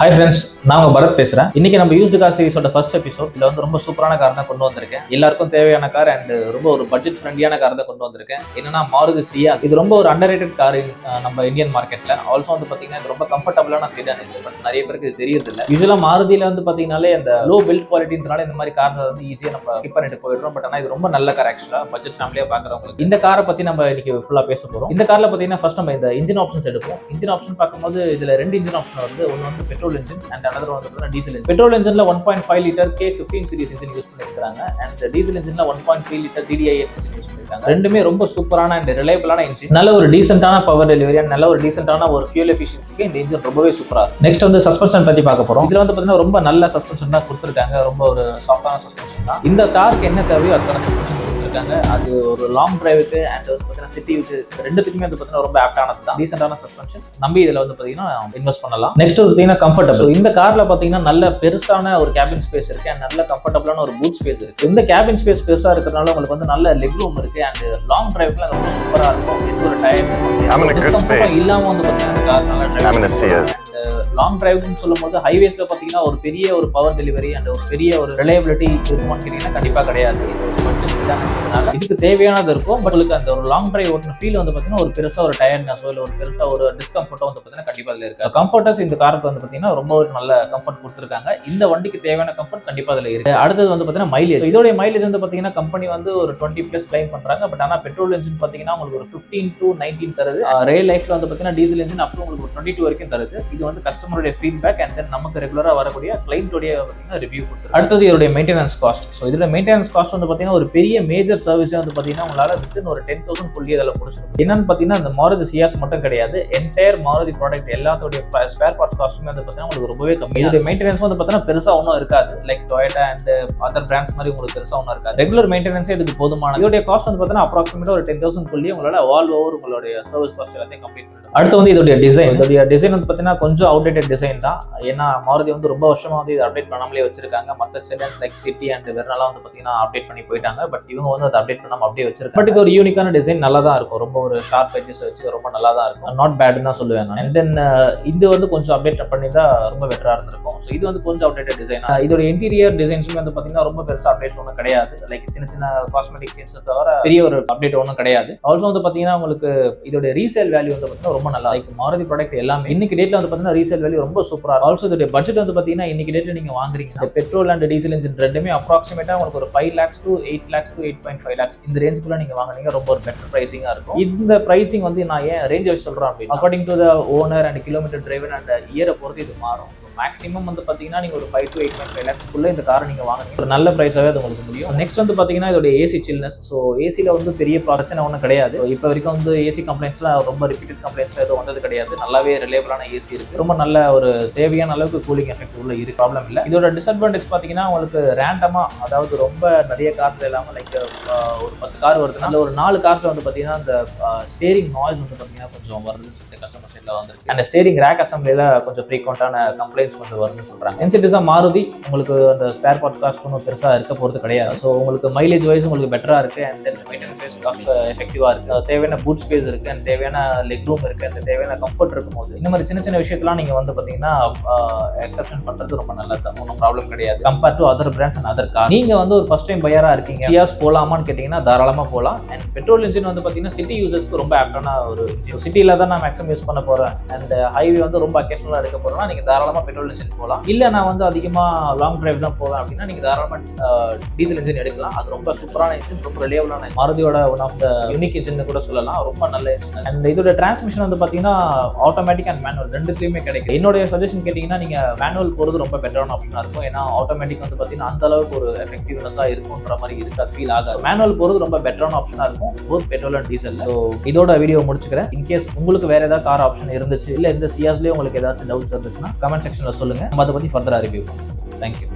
Hi friends, நான் பரத் பேசுறேன். இன்னைக்கு நம்ம யூஸ்டு கார் சீரிஸோட ஃபர்ஸ்ட் எபிசோட். இதுல வந்து ரொம்ப சூப்பரான கார் தான் கொண்டு வந்திருக்கேன். எல்லாருக்கும் தேவையான கார் அண்ட் ரொம்ப ஒரு பட்ஜெட் ஃப்ரெண்ட்லியான கார் தான் கொண்டு வந்திருக்கேன். என்னன்னா மாருதி சியாஸ். இது ரொம்ப ஒரு அண்டர்ரேட்டட் கார் நம்ம இந்தியன் மார்க்கெட்ல. ஆல்சோ வந்து பாத்தீங்கன்னா இது ரொம்ப கம்ஃபர்டபுளான சீடான் இருக்கு. பட் நிறைய பேருக்கு இது தெரியறது இல்லை. யூஸ்வலா மாருதியில வந்து பாத்தீங்கன்னாலே அந்த லோ பில்ட் குவாலிட்டினால இந்த மாதிரி கார்ஸ் வந்து ஈஸியா நம்ம ஸ்கிப் பண்ணிட்டு போயிடுறோம். பட் ஆனா இது ரொம்ப நல்ல கார் ஆக்சுவலா பட்ஜெட் ஃபேமிலியா பாக்குறவங்களுக்கு. இந்த காரை பத்தி நம்ம இன்னைக்கு ஃபுல்லா பேச போறோம். இந்த கார்ல பாத்தீங்கன்னா ஃபர்ஸ்ட் நம்ம இந்த இன்ஜின் ஆப்ஷன்ஸ் எடுப்போம். இன்ஜின் ஆப்ஷன் பார்க்கும்போது இதுல ரெண்டு இன்ஜின் ஆப்ஷன் வருது. ஒன்னு வந்து petrol engine and another diesel engine. Petrol இன்ஜின்ல 1.5 litre K15 series engine use பண்ணிருக்காங்க அண்ட் டீசல் இன்ஜின்ல 1.3 லிட்டர் DDIS இன்ஜின் யூஸ் பண்ணிருக்காங்க. ரெண்டுமே ரொம்ப சூப்பரான அண்ட் ரிலையபிளான இன்ஜின். நல்ல ஒரு டீசென்ட்டான பவர் டெலிவரி அண்ட் நல்ல ஒரு டீசென்ட்டான ஒரு ஃபியூல் எஃபிஷியன்சிக்கு இந்த இன்ஜின் ரொம்பவே சூப்பரா இருக்கு. நெக்ஸ்ட் வந்து சஸ்பென்ஷன் பத்தி பார்க்க போறோம். இதுல வந்து பாத்தீங்கன்னா ரொம்ப நல்ல சஸ்பென்ஷன் தான் கொடுத்திருக்காங்க. ரொம்ப ஒரு சாஃப்டான சஸ்பென்ஷன் தான். இந்த காருக்கு என்ன தேவையோ அதுக்கான சஸ்பென்ஷன் கொடுத்திருக்காங்க. அது ஒரு லாங் டிரைவுக்கு அண்ட் வந்து பாத்தீங்கன்னா சிட்டிக்கு ரெண்டுத்துக்குமே வந்து பாத்தீங்கன்னா ரொம்ப ஆப்டானது தான். டீசென்ட்டான சஸ்பென்ஷன் நம்பி இதுல வந்து பாத்தீங்கன்னா இன்வெஸ்ட் பண்ணலாம். நெக்ஸ்ட் வந்து பாத்தீங்கன்னா கம்ஃபர்டபிள். இந்த கார்ல பாத்தீங்கன்னா நல்ல பெருசான ஒரு கேபின் ஸ்பேஸ் இருக்கு அண்ட் நல்ல கம்ஃபர்டபுளான ஒரு பூட் ஸ்பேஸ் இருக்கு. இந்த கேபின் ஸ்பேஸ் பெருசா இருக்கிறதுனால உங்களுக்கு வந்து நல்ல லெக் ரூம் இருக்கு அண்ட் லாங் டிரைவ்ல ரொம்ப சூப்பரா இருக்கும். எந்த ஒரு டயர்ட் இல்லாம வந்து பாத்தீங்கன்னா கார் நல்லா லாங் டிரைவ்னு சொல்லும்போது ஹைவேஸ்ல பாத்தீங்கன்னா ஒரு பெரிய ஒரு பவர் டெலிவரி அண்ட் ஒரு பெரிய ஒரு ரிலையபிலிட்டி இருக்கும்னு கேட்டீங்கன்னா கண்டிப்பா கிடையாது. இதுக்கு தேவையானது இருக்கும். பட் உங்களுக்கு அந்த ஒரு லாங் டிரைவ் ஓட்டுன ஃபீல் வந்து பாத்தீங்கன்னா ஒரு பெருசா ஒரு டயர்ட்னஸ் இல்ல ஒரு பெருசா ஒரு டிஸ்கம்ஃபர்ட்டோ வந்து பாத்தீங்கன்னா கண்டிப்பா அதுல இருக்கு. கம்ஃபர்ட்டஸ் இந்த காருக்கு வந்து பாத்தீங்கன்னா ரொம்ப ஒரு நல்ல கம்ஃபர்ட் கொடுத்திருக்காங்க. இந்த வண்டிக்கு தேவையான கம்ஃபர்ட் கண்டிப்பா அதுல இருக்கு. அடுத்தது வந்து பாத்தீங்கன்னா மைலேஜ். இதோட மைலேஜ் வந்து பாத்தீங்கன்னா கம்பெனி வந்து ஒரு 20+ கிளைம் பண்றாங்க. பட் ஆனா பெட்ரோல் இன்ஜின் பாத்தீங்கன்னா உங்களுக்கு ஒரு 15 to 19 தருது. ரியல் லைஃப்ல வந்து பாத்தீங்கன்னா டீசல் இன்ஜின் அப்புறம் உங்களுக்கு ஒரு 22 வரைக்கும் தருது. இது வந்து கஸ்டமருடைய ஃபீட்பேக் அண்ட் தென் நமக்கு ரெகுலரா வரக்கூடிய கிளைண்டோடைய பாத்தீங்கன்னா ரிவ்யூ கொடுத்து. அடுத்தது இதோட மெயின்டெனன்ஸ் காஸ்ட். ஸோ இதுல மெயின்டெனன்ஸ் காஸ்ட் வந்து பாத்தீங்கன்னா ஒரு பெரிய மேஜர் சர்வீஸ் வந்து பாத்தீங்கன்னா உங்களால வித்தின் ஒரு 10,000 புள்ளி அதில் முடிச்சிடும். என்னன்னு பாத்தீங்கன்னா இந்த மாருதி சியாஸ் மட்டும் கிடையாது, என்டையர் மாருதி ப்ராடக்ட் எல்லாத்தோடைய ஸ்பேர் பார்ட்ஸ் காஸ்ட்டுமே வந்து பாத்தீங்கன்னா உங்களுக்கு ரொம்பவே கம்மி. இதோட மெயின்டெனன்ஸ் வந்து பாத்தீங்கன்னா பெருசா ஒன்றும் இருக்காது. Like Toyota and other brands மாதிரி உங்களுக்கு பெருசா ஒன்றும் இருக்காது. ரெகுலர் மெயின்டெனன்ஸே இதுக்கு போதுமான. இதோட காஸ்ட் வந்து பாத்தீங்கன்னா அப்ராக்சிமேட்டா ஒரு 10,000 புள்ளி உங்களால ஆல் ஓவர் உங்களுடைய சர்வீஸ் காஸ்ட் எல்லாத்தையும் கம்ப்ளீட் பண்ணிடும். அடுத்து வந்து இதோட டிசைன். இதோட டிசைன் வந்து பாத்தீங்கன்னா கொஞ்சம் அவுடேட்டட் டிசைன் தான். ஏன்னா மாருதி வந்து ரொம்ப வருஷமா வந்து இது அப்டேட் பண்ணாமலே வச்சிருக்காங்க. மற்ற செடான்ஸ் லைக் சிட்டி அண்ட் வெர்னாலாம் வந்து பாத்தீங்கன்னா அப்டேட் பண்ணி போயிட்டாங்க. பட் இவங்க வந்து அதை அப்டேட் பண்ணாம அப்படியே வச்சிருக்காங்க. பட் இது ஒரு யூனிக்கான டிசைன், நல்லா தான் இருக்கும். ரொம்ப ஒரு ஷார்ப் எட்ஜஸ் வச்சு ரொம்ப நல்லா தான் இருக்கும். நாட் பேட்னு தான் சொல்லுவேன். அண்ட் தென் இது வந்து கொஞ்சம் அப்டேட் பண்ணியிருந்தா ரொம்ப பெட்டரா இருந்திருக்கும். ஸோ இது வந்து கொஞ்சம் அப்டேட்டட் டிசைன். இதோட இன்டீரியர் டிசைன்ஸுமே வந்து பாத்தீங்கன்னா ரொம்ப பெருசா அப்டேட் ஒன்றும் கிடையாது. லைக் சின்ன சின்ன காஸ்மெட்டிக் சேஞ்சஸ் தவிர பெரிய ஒரு அப்டேட் ஒன்றும் கிடையாது. ஆல்சோ வந்து பாத்தீங்கன்னா உங்களுக்கு இதோட ரீசேல் வேல்யூ வந்து பாத்தீங்கன்னா ரொம்ப நல்லா. லைக் மாருதி ப்ராடக்ட் எல்லாமே இன்னைக்கு டேட்ல வந்து பாத்தீங்கன்னா ரீசேல் வேல்யூ ரொம்ப சூப்பரா. ஆல்சோ இதோட பட்ஜெட் வந்து பாத்தீங்கன்னா இன்னைக்கு டேட்ல நீங்க வாங்குறீங்க பெட்ரோல் அண்ட் டீசல் இன்ஜின் ரெண்டுமே அப்ராக்சிமேட்டா உங்களுக்கு ஒரு 5 lakhs to 8 lakhs to 8.5 lakhs இந்த ரேஞ்சுக்குள்ள நீங்க வாங்குனீங்க ரொம்ப ஒரு பெட்டர் பிரைசிங்கா இருக்கும். இந்த பிரைசிங் வந்து நான் ஏன் ரேஞ்ச் வச்சு சொல்றேன் அப்படின்னா according to the owner and kilometre driven and இயரை பொறுத்து இது மாறும். மேக்ஸிமம் வந்து பாத்தீங்கன்னா நீங்க ஒரு 5 to 8.5 lakhs இந்த காரை நீங்க வாங்குனீங்க ஒரு நல்ல பிரைஸாவே அது உங்களுக்கு முடியும். நெக்ஸ்ட் வந்து பாத்தீங்கன்னா இதோட ஏசி சில்னஸ். ஸோ ஏசில வந்து பெரிய பிரச்சனை ஒன்றும் கிடையாது. இப்போ வரைக்கும் வந்து ஏசி கம்ப்ளைண்ட்ஸ்ல ரொம்ப ரிப்பீட்டட் கம்ப்ளைண்ட்ஸ்ல எதுவும் வந்தது கிடையாது. நல்லாவே ரிலேபிளான ஏசி இருக்கு. ரொம்ப நல்ல ஒரு தேவையான அளவுக்கு கூலிங் எஃபெக்ட் உள்ள இருக்கு, ப்ராப்ளம் இல்லை. இதோட டிஸ்அட்வான்டேஜ் பாத்தீங்கன்னா உங்களுக்கு ரேண்டமா, அதாவது ரொம்ப நிறைய கார்ஸ்ல இல்லாம லைக் ஒரு 10 கார் வருது, அதுல ஒரு 4 கார்ஸ்ல வந்து பாத்தீங்கன்னா அந்த ஸ்டேரிங் நாய்ஸ் வந்து பாத்தீங்கன்னா கொஞ்சம் வருதுன்னு சொல்லிட்டு கஸ்டமர் சைட்ல வந்துருக்கு. அந்த ஸ்டேரிங் ரேக் அசம்பிளில கொஞ்சம் ஃப்ரீக்வெண்டான கம்ப்ளைண்ட்ஸ் வந்து வருதுன்னு சொல்றாங்க. இன்சென்டிவ்ஸா மாருதி உங்களுக்கு அந்த ஸ்பேர் பார்ட் காஸ்ட் ஒன்றும் பெருசா இருக்க போறது கிடையாது. ஸோ உங்களுக்கு மைலேஜ் வைஸ் உங்களுக்கு பெட்டரா இருக்கு அண்ட் தென் மெயின்டெனன்ஸ் காஸ்ட் எஃபெக்டிவா இருக்கு. தேவையான பூட் ஸ்பேஸ் இருக்கு அண்ட் தேவையான லெக் ரூம் இருக்கு அண்ட் தேவையான கம்ஃபர்ட் இருக்கும் போது இந்த மாதிரி சின்ன சின்ன விஷயத்தெல்லாம் நீங்க வந்து பாத்தீங்கன்னா எக்ஸப்ஷன் பண்றது ரொம்ப நல்லது தான். ஒன்றும் ப்ராப்ளம் கிடையாது compare to other brands and other car. நீங்க வந்து ஒரு ஃபர்ஸ்ட் டைம் பையரா இருக்கீங்க, சியாஸ் போலாமான்னு கேட்டீங்கன்னா தாராளமா போலாம். அண்ட் பெட்ரோல் இன்ஜின் வந்து பாத்தீங்கன்னா சிட்டி யூசர்ஸ்க்கு ரொம்ப ஆப்டான ஒரு இன்ஜின். சிட்டில தான் நான் மேக்ஸிமம் யூஸ் பண்ண போறேன் அண்ட் ஹைவே வந்து ரொம்ப அக்கேஷனலா எடுக்க போறேன்னா நீங்க தாராளமா பெட்ரோல் இன்ஜின் போகலாம். இல்ல நான் வந்து அதிகமா லாங் டிரைவ் தான் போவேன் அப்படின்னா நீங்க தாராளமா டீசல் இன்ஜின் எடுக்கலாம். அது ரொம்ப சூப்பரான இன்ஜின், ரொம்ப ரிலையபிளான மாருதியோட one of the unique engine கூட சொல்லலாம். ரொம்ப நல்ல இன்ஜின். அண்ட் இதோட டிரான்ஸ்மிஷன் வந்து பாத்தீங்கன்னா ஆட்டோமேட்டிக் அண்ட் மேனுவல் ரெண்டுத்துலயுமே கிடைக்கும். என்னோட சஜஷன் கேட்டீங்கன்னா நீங்க மேனுவல் போறது ரொம்ப பெட்டரான ஆப்ஷனா இருக்கும். ஏன்னா ஆட்டோமேட்டிக் வந்து பாத்தீங்கன்னா அந்த அளவுக்கு ஒரு எஃபெக்டிவ்னஸா இருக்கும்ன்ற மாதிரி இருக்காது, ஃபீல் ஆகாது. மேனுவல் போறது ரொம்ப பெட்டரான ஆப்ஷனா இருக்கும் both petrol and diesel. So இதோட வீடியோ முடிச்சுக்கிறேன். இன்கேஸ் உங்களுக்கு வேற ஏதாவது கார் ஆப்ஷன் இருந்துச்சு இல்ல இந்த சியாஸ்லயே உங்களுக்கு ஏதாச்சும் டவுட்ஸ் இருந்துச்சுன்னா கமெண்ட் செக்ஷன்ல சொல்லுங்க. நம்ம அதை பத்தி ஃபர்தரா ரிவ்யூ பண்ணுவோம். தேங்க்யூ.